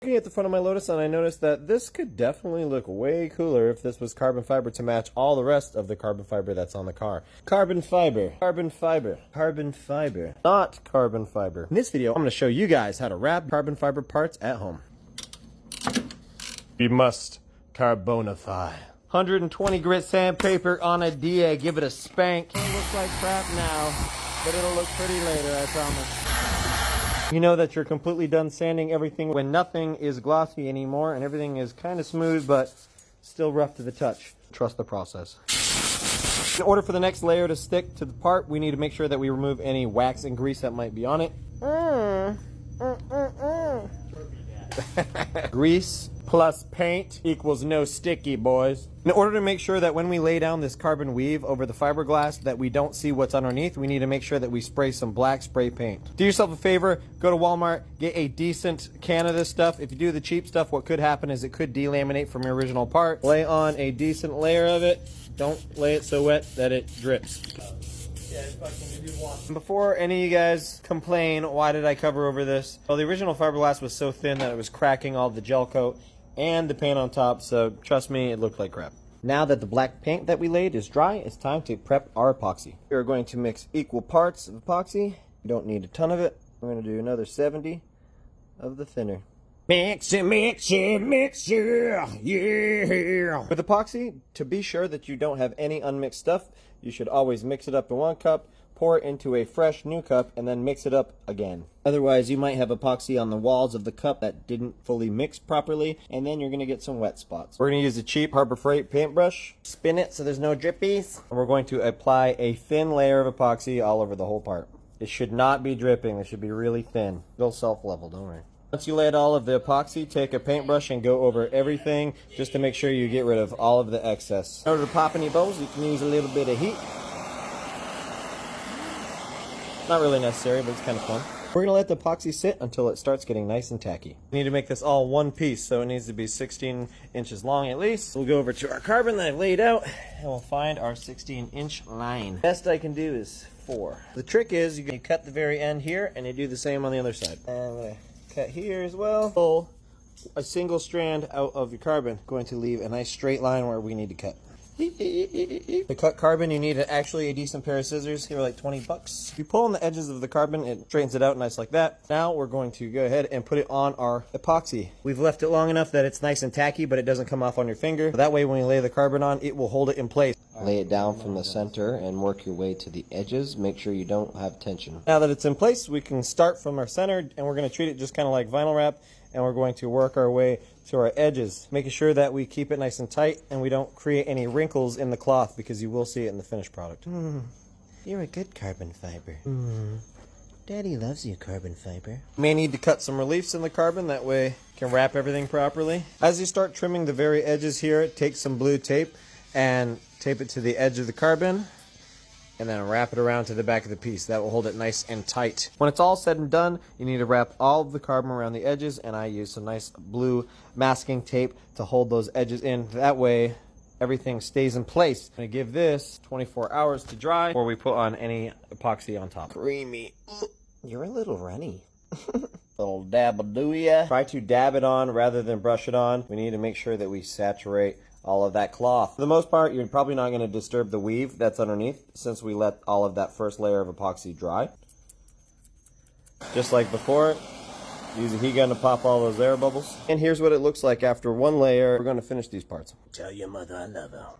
Looking at the front of my Lotus, and I noticed that this could definitely look way cooler if this was carbon fiber to match all the rest of the carbon fiber that's on the car. Carbon fiber, carbon fiber, carbon fiber, not carbon fiber. In this video, I'm going to show you guys how to wrap carbon fiber parts at home. We must carbonify. 120 grit sandpaper on a DA, give it a spank. It looks like crap now, but it'll look pretty later, I promise. You know that you're completely done sanding everything when nothing is glossy anymore and everything is kind of smooth but still rough to the touch. Trust the process. In order for the next layer to stick to the part, we need to make sure that we remove any wax and grease that might be on it. Grease plus paint equals no sticky, boys. In order to make sure that when we lay down this carbon weave over the fiberglass that we don't see what's underneath, we need to make sure that we spray some black spray paint. Do yourself a favor, go to Walmart, get a decent can of this stuff. If you do the cheap stuff, what could happen is it could delaminate from your original part. Lay on a decent layer of it. Don't lay it so wet that it drips. Before any of you guys complain, why did I cover over this? Well, the original fiberglass was so thin that it was cracking all the gel coat and the paint on top, so trust me, it looked like crap. Now that the black paint that we laid is dry, it's time to prep our epoxy. We're going to mix equal parts of epoxy. You don't need a ton of it. We're going to do another 70 of the thinner. Mix it, mix it, mix it, yeah! With epoxy, to be sure that you don't have any unmixed stuff, you should always mix it up in one cup, pour it into a fresh new cup, and then mix it up again. Otherwise, you might have epoxy on the walls of the cup that didn't fully mix properly, and then you're going to get some wet spots. We're going to use a cheap Harbor Freight paintbrush, spin it so there's no drippies, and we're going to apply a thin layer of epoxy all over the whole part. It should not be dripping. It should be really thin. It'll self-level, don't worry. Once you laid all of the epoxy, take a paintbrush and go over everything just to make sure you get rid of all of the excess. In order to pop any bubbles, you can use a little bit of heat. Not really necessary, but it's kind of fun. We're going to let the epoxy sit until it starts getting nice and tacky. We need to make this all one piece, so it needs to be 16 inches long at least. We'll go over to our carbon that I've laid out, and we'll find our 16-inch line. Best I can do is 4. The trick is you cut the very end here, and you do the same on the other side. And I'm going to cut here as well. Pull a single strand out of your carbon. Going to leave a nice straight line where we need to cut. To cut carbon, you need actually a decent pair of scissors. Here are like 20 bucks. If you pull on the edges of the carbon, it straightens it out nice like that. Now we're going to go ahead and put it on our epoxy. We've left it long enough that it's nice and tacky, but it doesn't come off on your finger. That way, when you lay the carbon on, it will hold it in place. Lay it down from the center and work your way to the edges. Make sure you don't have tension. Now that it's in place, we can start from our center, and we're going to treat it just kind of like vinyl wrap, and we're going to work our way to our edges, making sure that we keep it nice and tight and we don't create any wrinkles in the cloth, because you will see it in the finished product. You're a good carbon fiber. Daddy loves you, carbon fiber. You may need to cut some reliefs in the carbon, that way you can wrap everything properly. As you start trimming the very edges here, take some blue tape and tape it to the edge of the carbon, and then wrap it around to the back of the piece. That will hold it nice and tight. When it's all said and done, you need to wrap all of the carbon around the edges, and I use some nice blue masking tape to hold those edges in. That way, everything stays in place. I'm gonna give this 24 hours to dry before we put on any epoxy on top. Creamy. You're a little runny. Little dab-a-doo ya. Try to dab it on rather than brush it on. We need to make sure that we saturate all of that cloth. For the most part, you're probably not going to disturb the weave that's underneath, since we let all of that first layer of epoxy dry. Just like before, use a heat gun to pop all those air bubbles. And here's what it looks like after one layer. We're going to finish these parts. Tell your mother I love her.